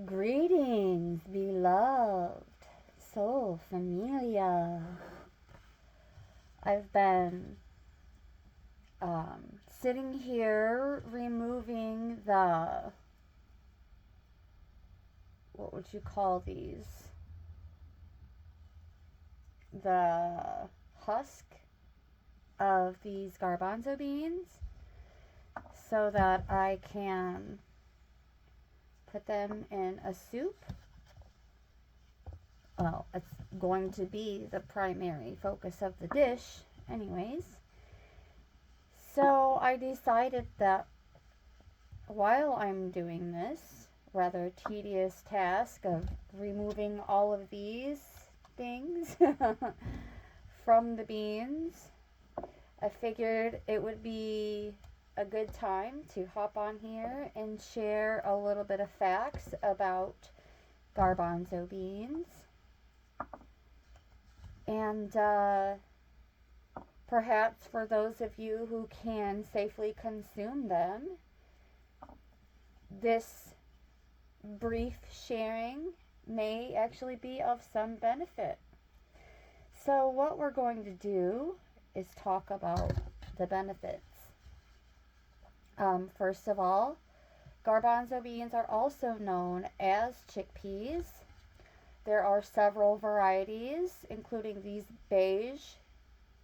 Greetings, beloved soul familia. I've been sitting here removing what would you call these? The husk of these garbanzo beans so that I can put them in a soup. Well, it's going to be the primary focus of the dish, anyways. So I decided that while I'm doing this rather tedious task of removing all of these things from the beans, I figured it would be a good time to hop on here and share a little bit of facts about garbanzo beans. And perhaps for those of you who can safely consume them, this brief sharing may actually be of some benefit. So what we're going to do is talk about the benefits. First of all, garbanzo beans are also known as chickpeas. There are several varieties, including these beige,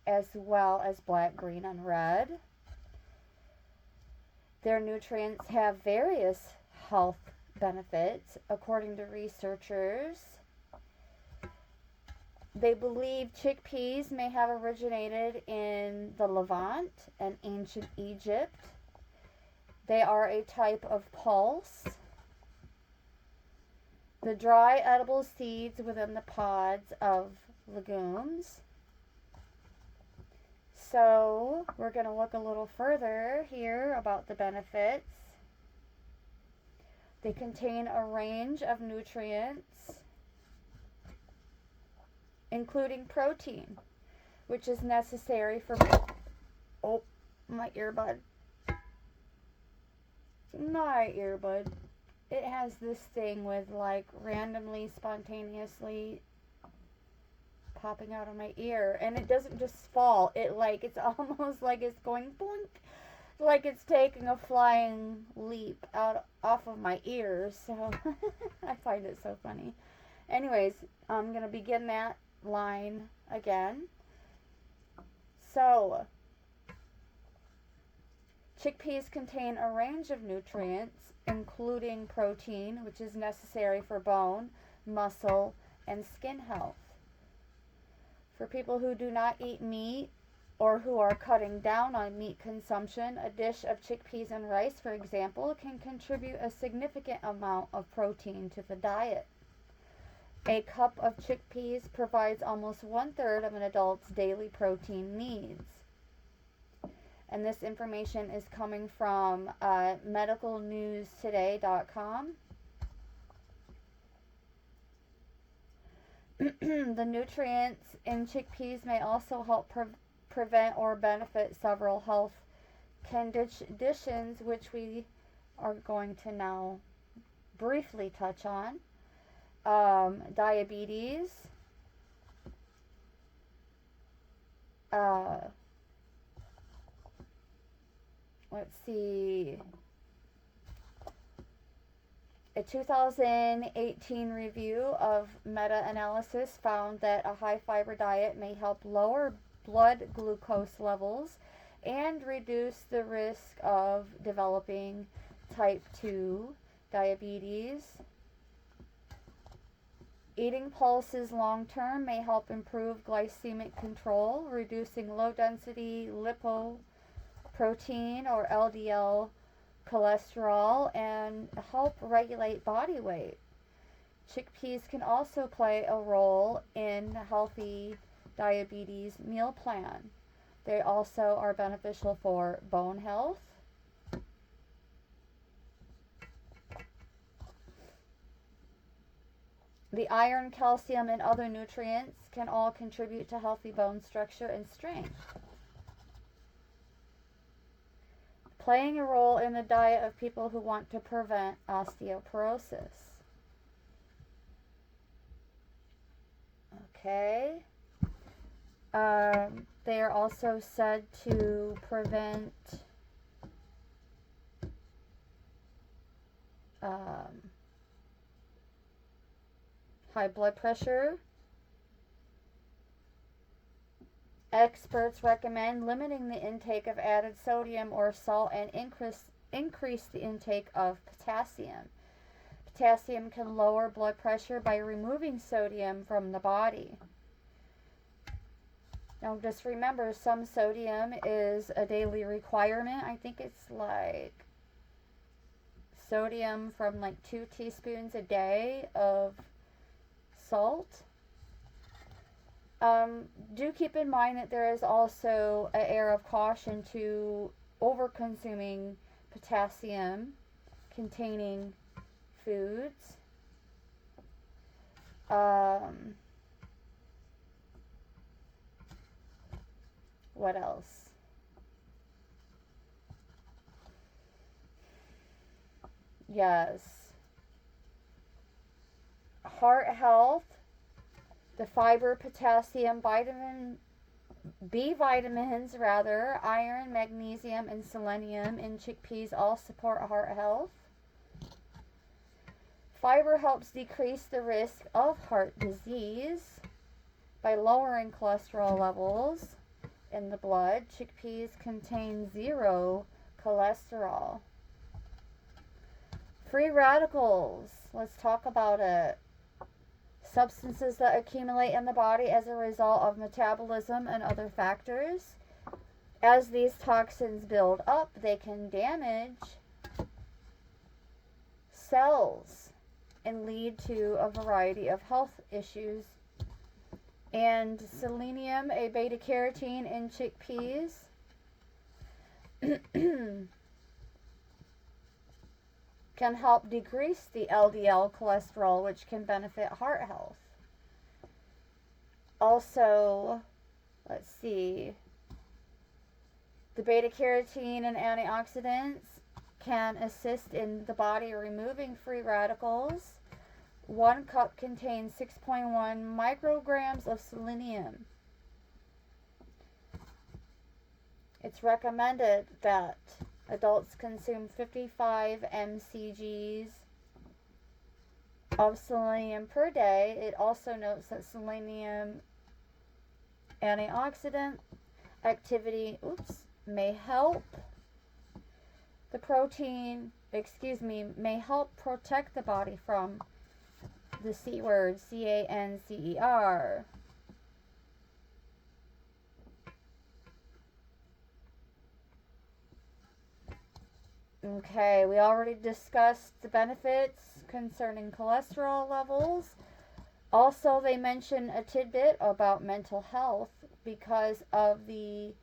as well as black, green, and red. Their nutrients have various health benefits, according to researchers. They believe chickpeas may have originated in the Levant and ancient Egypt. They are a type of pulse. The dry edible seeds within the pods of legumes. So we're going to look a little further here about the benefits. They contain a range of nutrients, including protein, which is necessary for... Oh, my earbud. My earbud. It has this thing with like randomly, spontaneously popping out of my ear, and it doesn't just fall. It's almost like it's going boink, like it's taking a flying leap off of my ears. So I find it so funny. Anyways, I'm gonna begin that line again. So chickpeas contain a range of nutrients, including protein, which is necessary for bone, muscle, and skin health. For people who do not eat meat or who are cutting down on meat consumption, a dish of chickpeas and rice, for example, can contribute a significant amount of protein to the diet. A cup of chickpeas provides almost 1/3 of an adult's daily protein needs. And this information is coming from medicalnewstoday.com. The nutrients in chickpeas may also help prevent or benefit several health conditions, which we are going to now briefly touch on. Diabetes, let's see. A 2018 review of meta-analysis found that a high-fiber diet may help lower blood glucose levels and reduce the risk of developing type 2 diabetes. Eating pulses long-term may help improve glycemic control, reducing low-density lipoprotein or LDL cholesterol, and help regulate body weight. Chickpeas can also play a role in a healthy diabetes meal plan. They also are beneficial for bone health. The iron, calcium, and other nutrients can all contribute to healthy bone structure and strength. Playing a role in the diet of people who want to prevent osteoporosis. Okay. They are also said to prevent high blood pressure. Experts recommend limiting the intake of added sodium or salt and increase the intake of potassium. Potassium can lower blood pressure by removing sodium from the body. Now just remember, some sodium is a daily requirement. I think it's like sodium from like 2 teaspoons a day of salt. Do keep in mind that there is also an air of caution to over-consuming potassium containing foods. What else? Yes. Heart health. The fiber, potassium, B vitamins, iron, magnesium, and selenium in chickpeas all support heart health. Fiber helps decrease the risk of heart disease by lowering cholesterol levels in the blood. Chickpeas contain 0 cholesterol. Free radicals. Let's talk about it. Substances that accumulate in the body as a result of metabolism and other factors. As these toxins build up, they can damage cells and lead to a variety of health issues. And selenium, a beta carotene in chickpeas, can help decrease the LDL cholesterol, which can benefit heart health. Also, let's see, the beta carotene and antioxidants can assist in the body removing free radicals. 1 cup contains 6.1 micrograms of selenium. It's recommended that adults consume 55 mcgs of selenium per day. It also notes that selenium antioxidant activity may help may help protect the body from the C word, cancer. Okay, we already discussed the benefits concerning cholesterol levels. Also, they mention a tidbit about mental health because of the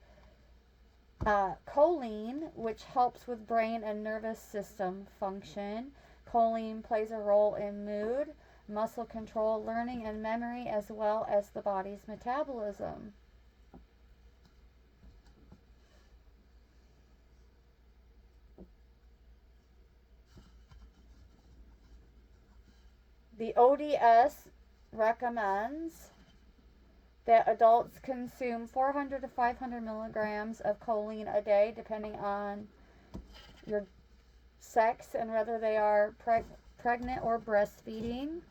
choline, which helps with brain and nervous system function. Choline plays a role in mood, muscle control, learning, and memory, as well as the body's metabolism. The ODS recommends that adults consume 400 to 500 milligrams of choline a day, depending on your sex and whether they are pregnant or breastfeeding.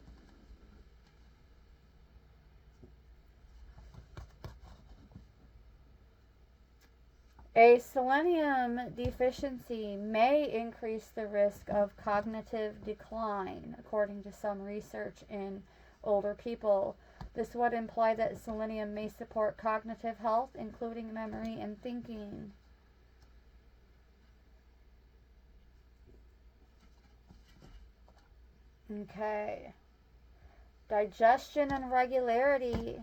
A selenium deficiency may increase the risk of cognitive decline, according to some research in older people. This would imply that selenium may support cognitive health, including memory and thinking. Okay. Digestion and regularity.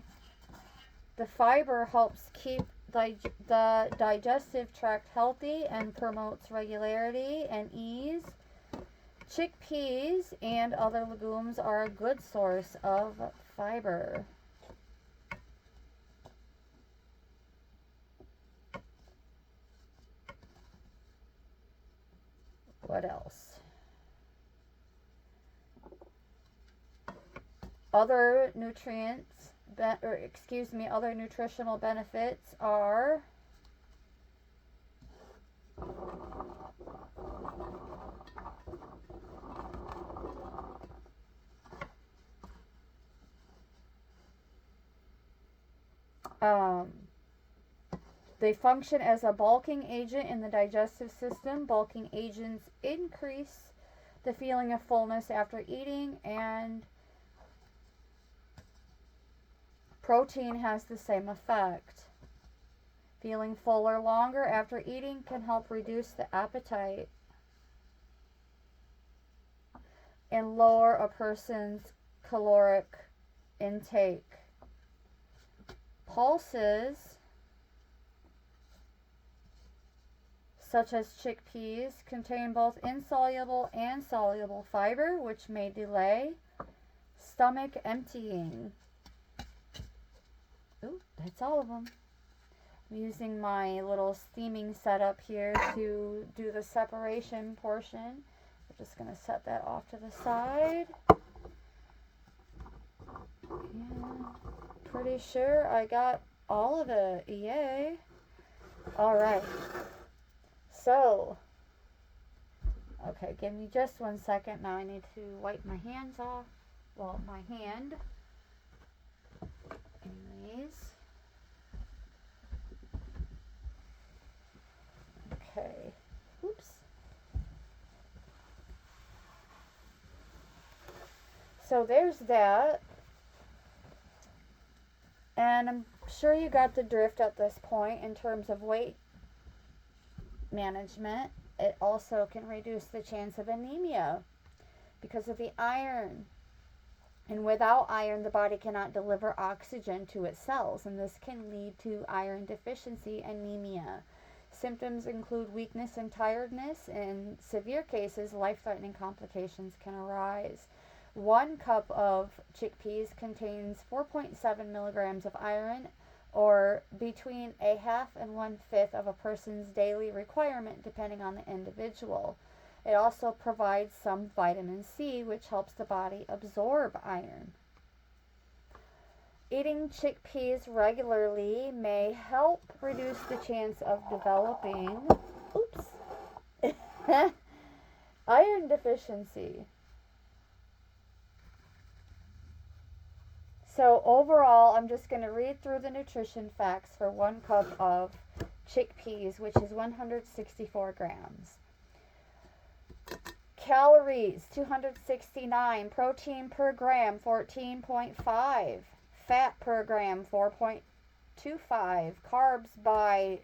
The fiber helps keep the digestive tract healthy and promotes regularity and ease. Chickpeas and other legumes are a good source of fiber. What else? Other nutrients other nutritional benefits are they function as a bulking agent in the digestive system. Bulking agents increase the feeling of fullness after eating, and protein has the same effect. Feeling fuller longer after eating can help reduce the appetite and lower a person's caloric intake. Pulses, such as chickpeas, contain both insoluble and soluble fiber, which may delay stomach emptying. Ooh, that's all of them. I'm using my little steaming setup here to do the separation portion. We're just going to set that off to the side. And pretty sure I got all of it. Yay. Alright. So, okay, give me just 1 second. Now I need to wipe my hands off. Well, my hand. Anyways. Okay. Oops. So there's that. And I'm sure you got the drift at this point in terms of weight management. It also can reduce the chance of anemia because of the iron. And without iron, the body cannot deliver oxygen to its cells, and this can lead to iron deficiency anemia. Symptoms include weakness and tiredness. In severe cases, life-threatening complications can arise. 1 cup of chickpeas contains 4.7 milligrams of iron, or between a half and 1/5 of a person's daily requirement, depending on the individual. It also provides some vitamin C, which helps the body absorb iron. Eating chickpeas regularly may help reduce the chance of developing iron deficiency. So overall, I'm just going to read through the nutrition facts for 1 cup of chickpeas, which is 164 grams. Calories, 269. Protein per gram, 14.5. Fat per gram, 4.25. Carbs by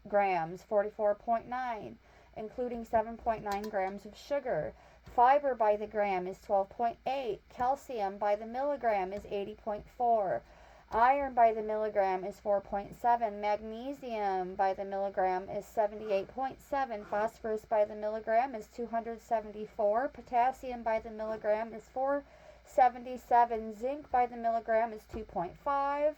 grams, 44.9, including 7.9 grams of sugar. Fiber by the gram is 12.8. Calcium by the milligram is 80.4. Iron by the milligram is 4.7. Magnesium by the milligram is 78.7. Phosphorus by the milligram is 274. Potassium by the milligram is 477. Zinc by the milligram is 2.5.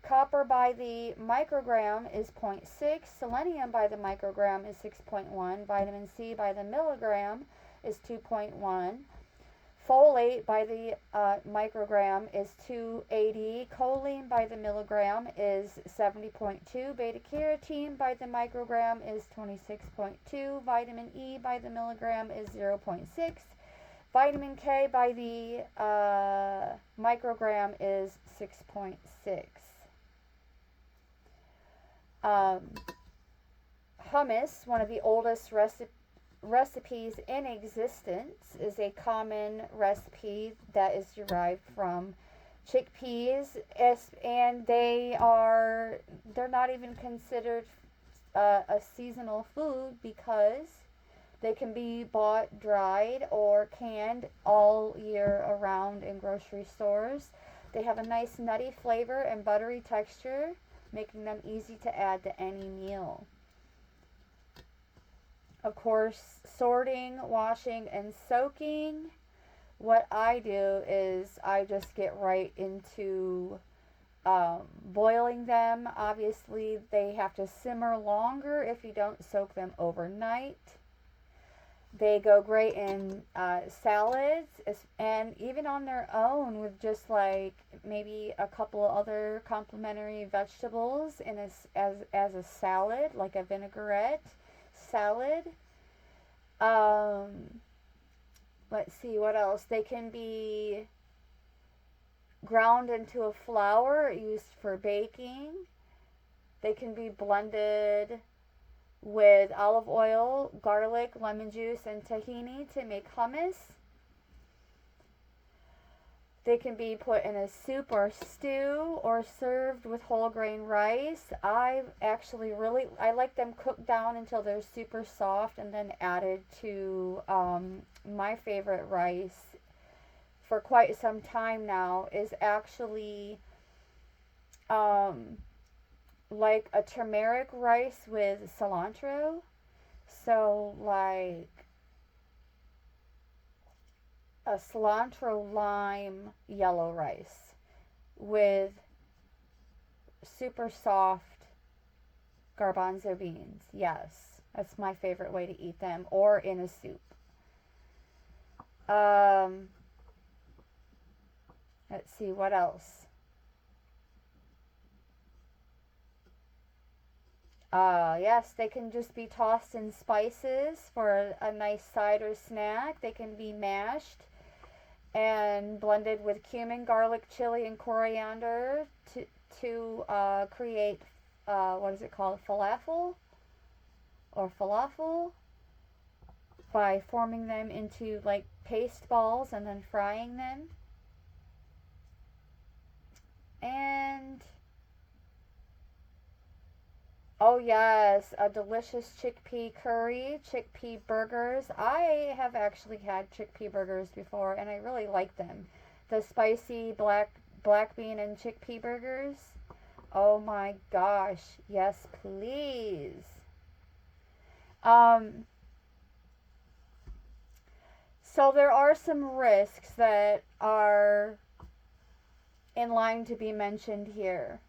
Copper by the microgram is 0.6. Selenium by the microgram is 6.1. Vitamin C by the milligram is 2.1. Folate by the microgram is 280. Choline by the milligram is 70.2. Beta carotene by the microgram is 26.2. Vitamin E by the milligram is 0.6. Vitamin K by the microgram is 6.6. Hummus, one of the oldest recipes in existence, is a common recipe that is derived from chickpeas, and they're not even considered a seasonal food because they can be bought dried or canned all year around in grocery stores. They have a nice nutty flavor and buttery texture, making them easy to add to any meal. Of course, sorting, washing, and soaking. What I do is I just get right into boiling them. Obviously, they have to simmer longer if you don't soak them overnight. They go great in salads, and even on their own with just like maybe a couple other complementary vegetables in as a salad, like a vinaigrette salad. Um, let's see what else. They can be ground into a flour used for baking. They can be blended with olive oil, garlic, lemon juice, and tahini to make hummus. They can be put in a soup or stew or served with whole grain rice. I like them cooked down until they're super soft and then added to my favorite rice for quite some time now is actually like a turmeric rice with cilantro. So like a cilantro lime yellow rice with super soft garbanzo beans. Yes, that's my favorite way to eat them, or in a soup. Let's see what else. Yes, they can just be tossed in spices for a nice side or snack. They can be mashed and blended with cumin, garlic, chili, and coriander to create what is it called, falafel or falafel, by forming them into like paste balls and then frying them. And oh yes, a delicious chickpea curry, chickpea burgers. I have actually had chickpea burgers before and I really like them. The spicy black bean and chickpea burgers. Oh my gosh. Yes, please. So there are some risks that are in line to be mentioned here.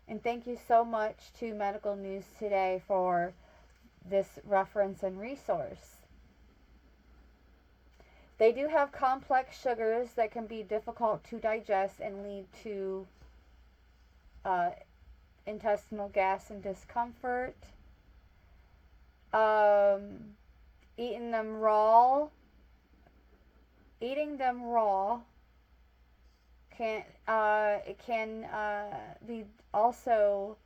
And thank you so much to Medical News Today for this reference and resource. They do have complex sugars that can be difficult to digest and lead to intestinal gas and discomfort. Eating them raw can be also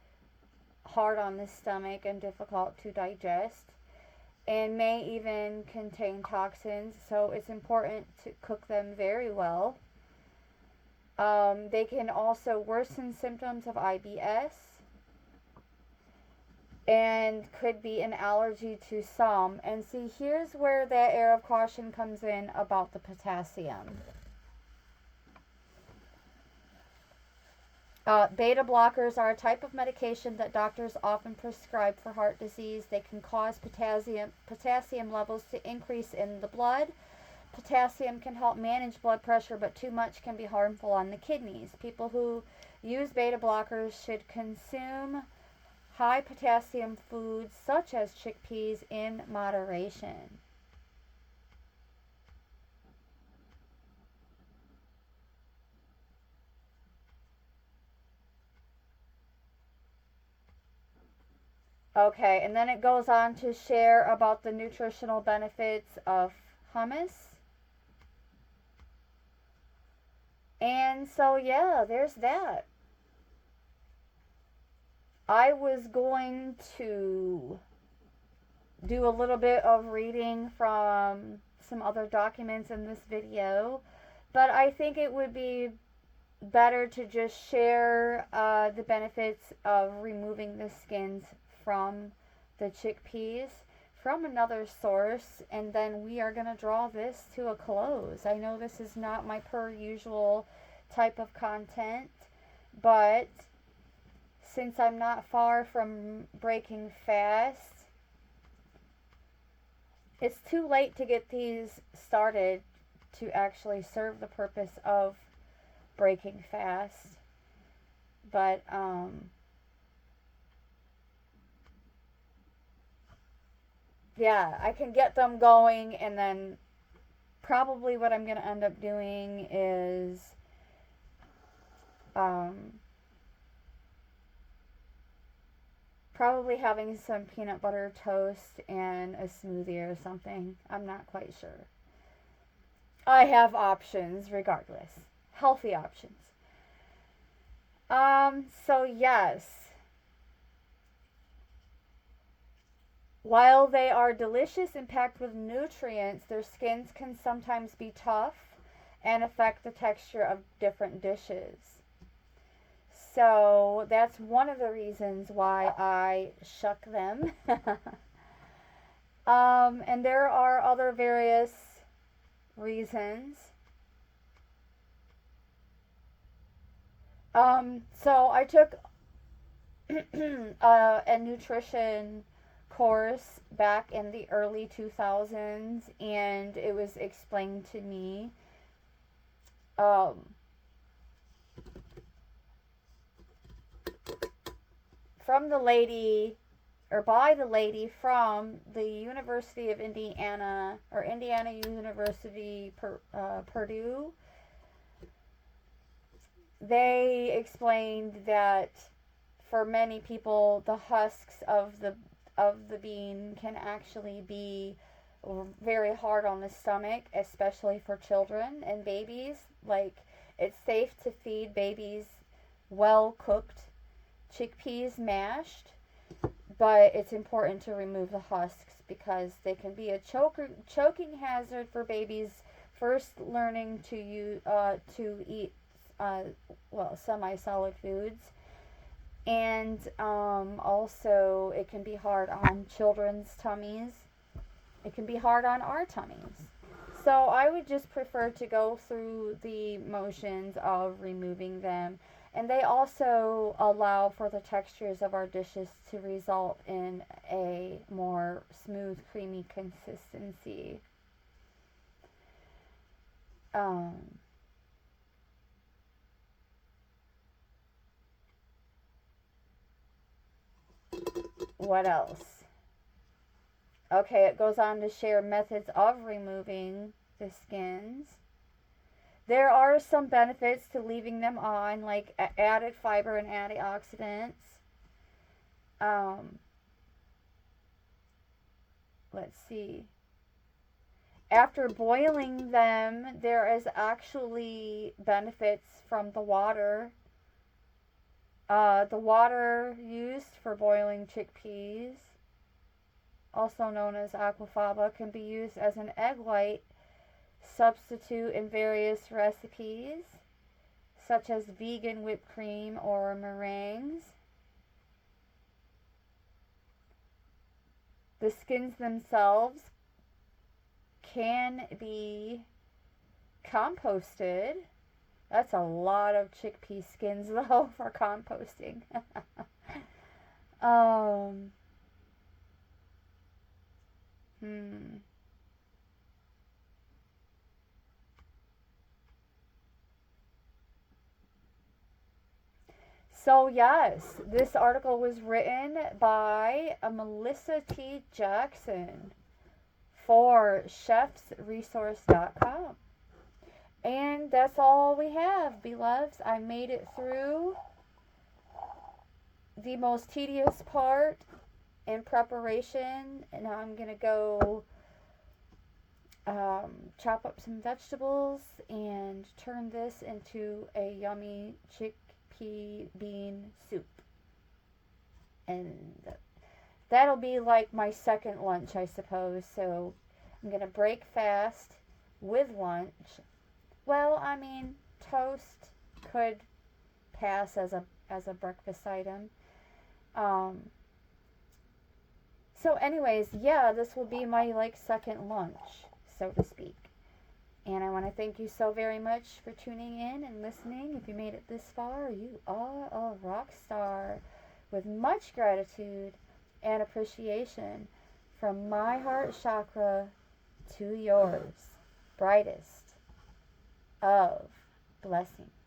hard on the stomach and difficult to digest, and may even contain toxins, so it's important to cook them very well. They can also worsen symptoms of IBS and could be an allergy to some. And see, here's where that air of caution comes in about the potassium. Beta blockers are a type of medication that doctors often prescribe for heart disease. They can cause potassium levels to increase in the blood. Potassium can help manage blood pressure, but too much can be harmful on the kidneys. People who use beta blockers should consume high potassium foods such as chickpeas in moderation. Okay, and then it goes on to share about the nutritional benefits of hummus. And so, yeah, there's that. I was going to do a little bit of reading from some other documents in this video, but I think it would be better to just share the benefits of removing the skins from the chickpeas from another source, and then we are going to draw this to a close. I know this is not my per usual type of content, but since I'm not far from breaking fast, it's too late to get these started to actually serve the purpose of breaking fast. But yeah, I can get them going, and then probably what I'm going to end up doing is Um, Probably having some peanut butter toast and a smoothie or something. I'm not quite sure. I have options regardless. Healthy options. So yes. While they are delicious and packed with nutrients, their skins can sometimes be tough and affect the texture of different dishes. So that's one of the reasons why I shuck them. And there are other various reasons. So I took a nutrition course back in the early 2000s, and it was explained to me um, from the lady or by the lady from the University of Indiana or Indiana University, Purdue. They explained that for many people, the husks of the bean can actually be very hard on the stomach, especially for children and babies. Like, it's safe to feed babies well cooked chickpeas mashed, but it's important to remove the husks because they can be a choking hazard for babies first learning to eat semi-solid foods, and also it can be hard on children's tummies. It can be hard on our tummies. So I would just prefer to go through the motions of removing them. And they also allow for the textures of our dishes to result in a more smooth, creamy consistency. Um, what else? Okay, it goes on to share methods of removing the skins. There are some benefits to leaving them on, like added fiber and antioxidants. Um, let's see. After boiling them, there is actually benefits from the water. The water used for boiling chickpeas, also known as aquafaba, can be used as an egg white substitute in various recipes, such as vegan whipped cream or meringues. The skins themselves can be composted. That's a lot of chickpea skins, though, for composting. um, hmm. So, yes, this article was written by Melissa T. Jackson for chefsresource.com. And that's all we have, beloveds. I made it through the most tedious part in preparation, and now I'm going to go chop up some vegetables and turn this into a yummy chickpea bean soup. And that'll be like my second lunch, I suppose. So I'm going to break fast with lunch. Well, I mean, toast could pass as a breakfast item. So anyways, yeah, this will be my like second lunch, so to speak. And I want to thank you so very much for tuning in and listening. If you made it this far, you are a rock star. With much gratitude and appreciation from my heart chakra to yours, brightest of blessings.